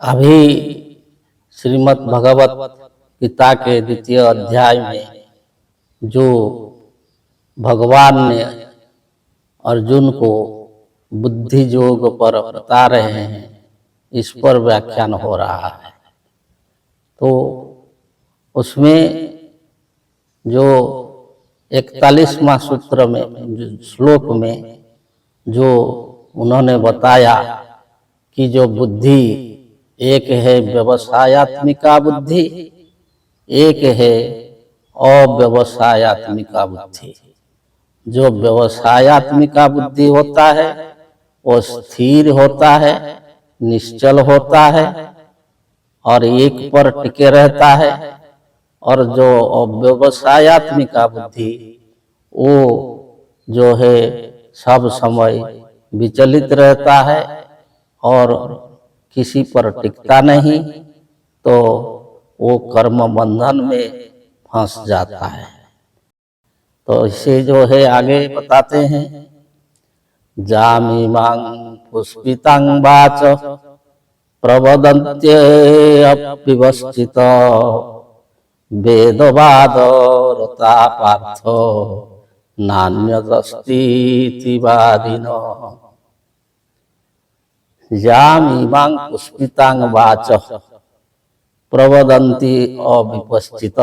अभी श्रीमद् भगवत गीता के द्वितीय अध्याय में जो भगवान ने अर्जुन को बुद्धि योग पर बता रहे हैं, इस पर व्याख्यान हो रहा है। तो उसमें जो 41वां सूत्र में श्लोक में जो उन्होंने बताया कि जो बुद्धि एक है व्यवसायत्मिका बुद्धि, एक है अव्यवसायत्मिका बुद्धि। जो व्यवसायत्मिका बुद्धि होता है वो स्थिर होता है, निश्चल होता है और एक पर टिके रहता है। और जो अव्यवसायत्मिका बुद्धि वो जो है सब समय विचलित रहता है और किसी पर टिकता नहीं, तो वो कर्म बंधन में फंस जाता है। तो इसे जो है आगे बताते हैं, जामीमां पुष्पितां वाच प्रवदन्त्यप्यवस्थित वेदवाद रता पार्थो नान्यदस्तीति वादिनो। यामीमां पुष्पितां वाच प्रवदन्ति अविपश्चित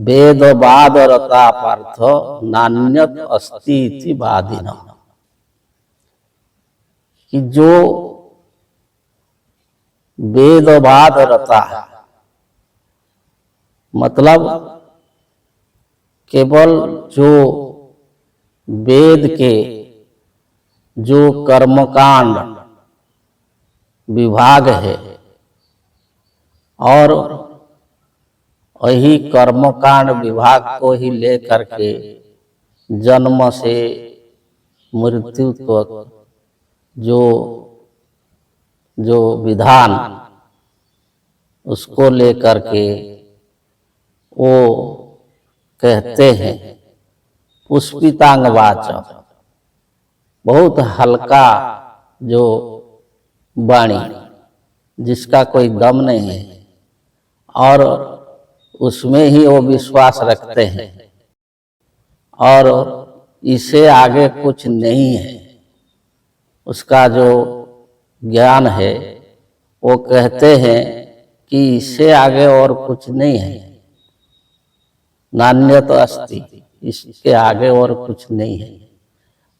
वेदवाद रता पार्थ नान्यत अस्ति वादिन। कि जो वेदवाद रता है, मतलब केवल जो वेद के जो कर्मकांड विभाग है और वही कर्मकांड विभाग को ही लेकर के जन्म से मृत्यु तक जो विधान उसको लेकर के वो कहते हैं पुष्पितांग वाच, बहुत हल्का जो वाणी जिसका कोई दम नहीं है और उसमें ही वो विश्वास रखते हैं और इससे आगे कुछ नहीं है। उसका जो ज्ञान है वो कहते हैं कि इससे आगे और कुछ नहीं है, नान्यत अस्ति, इसके आगे और कुछ नहीं है।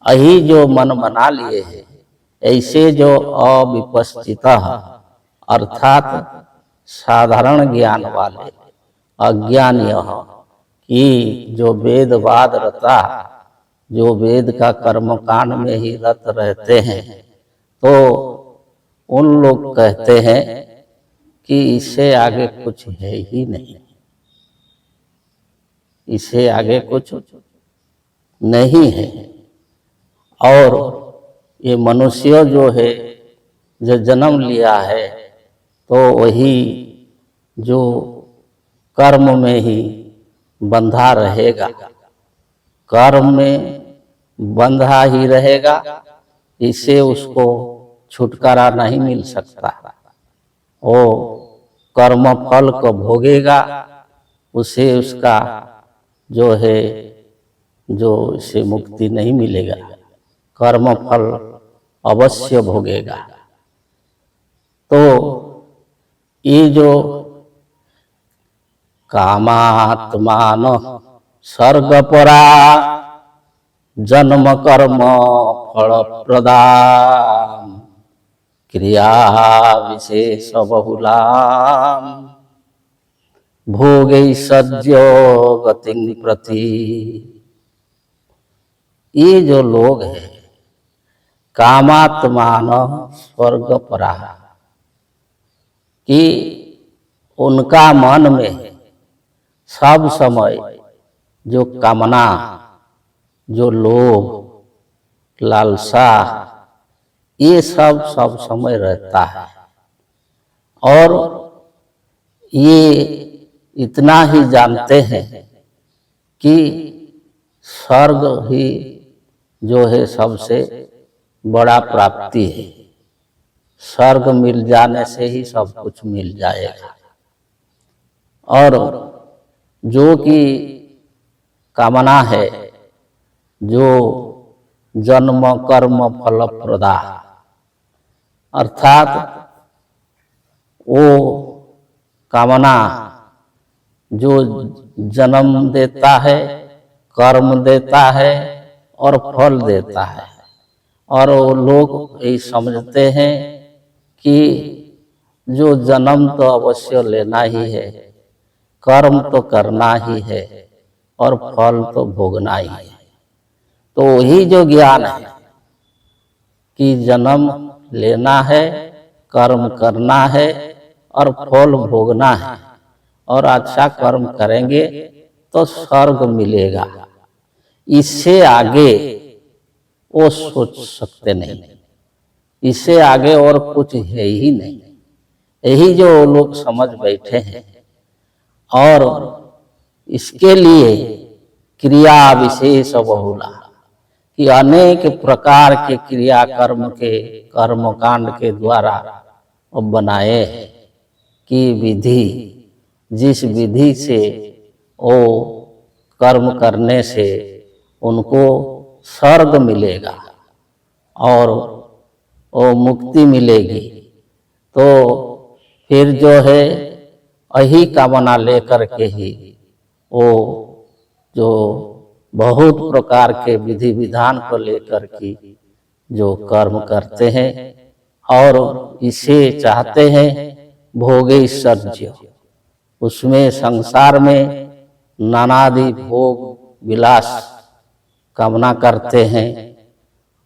यही जो मन बना लिए है, ऐसे जो अविपश्चित अर्थात साधारण ज्ञान वाले अज्ञानी कि जो वेदवाद रता, जो वेद का कर्मकांड में ही रत रहते हैं, तो उन लोग कहते हैं कि इससे आगे कुछ है ही नहीं, इससे आगे कुछ नहीं है। और ये मनुष्य जो है जो जन्म लिया है तो वही जो कर्म में ही बंधा रहेगा, कर्म में बंधा ही रहेगा, इससे उसको छुटकारा नहीं मिल सकता। वो कर्म फल को भोगेगा, उसे उसका जो है जो इसे मुक्ति नहीं मिलेगा, कर्म फल अवश्य भोगेगा। तो ये जो कामात्मान सर्गपरा जन्म कर्म फल प्रदान क्रिया विशेष बहुलाम भोगै सज्जो गतिं प्रति। ये जो लोग हैं कामात्मान स्वर्ग परा, कि उनका मन में सब समय जो कामना, जो लोभ, लालसा, ये सब समय रहता है। और ये इतना ही जानते हैं कि स्वर्ग ही जो है सबसे बड़ा प्राप्ति है, स्वर्ग मिल जाने से ही सब कुछ मिल जाएगा। और जो कि कामना है, जो जन्म कर्म फल प्रदा, अर्थात वो कामना जो जन्म देता है, कर्म देता है और फल देता है। और वो लोग ये समझते हैं कि जो जन्म तो अवश्य लेना ही है, कर्म तो करना ही है और फल तो भोगना ही है। तो वही जो ज्ञान है कि जन्म लेना है, कर्म करना है और फल भोगना है, और अच्छा कर्म करेंगे तो स्वर्ग मिलेगा, इससे आगे वो सोच सकते नहीं, इससे आगे और कुछ है ही नहीं। यही जो लोग समझ बैठे हैं। और इसके लिए क्रिया विशेष बहुला, कि अनेक प्रकार के क्रिया कर्म के कर्मकांड के द्वारा बनाए हैं कि विधि, जिस विधि से वो कर्म करने से उनको स्वर्ग मिलेगा और वो मुक्ति मिलेगी। तो फिर जो है यही कामना लेकर के ही वो जो बहुत प्रकार के विधि विधान को लेकर के जो कर्म करते हैं और इसे चाहते हैं भोगे सज्ज, उसमें संसार में नानादि भोग विलास कामना करते हैं।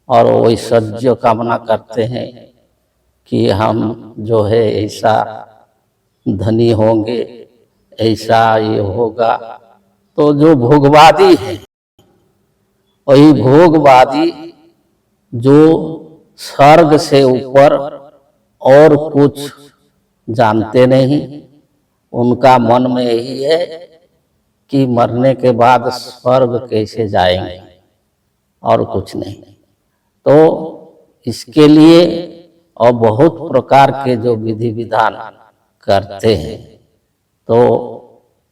और वही सज्ज कामना करते हैं कि हम जो है ऐसा धनी होंगे, ऐसा ये होगा। तो जो भोगवादी है, वही भोगवादी जो स्वर्ग से ऊपर और कुछ जानते नहीं, उनका मन में यही है कि मरने के बाद स्वर्ग कैसे जाएंगे और कुछ नहीं। तो इसके लिए और बहुत प्रकार के जो विधि विधान करते हैं। तो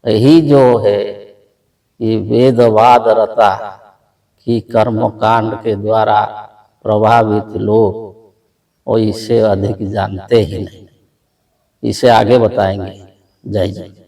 यही जो है ये वेदवाद रता कि कर्मकांड के द्वारा प्रभावित लोग वो इससे अधिक जानते ही नहीं। इसे आगे बताएंगे। जय जय।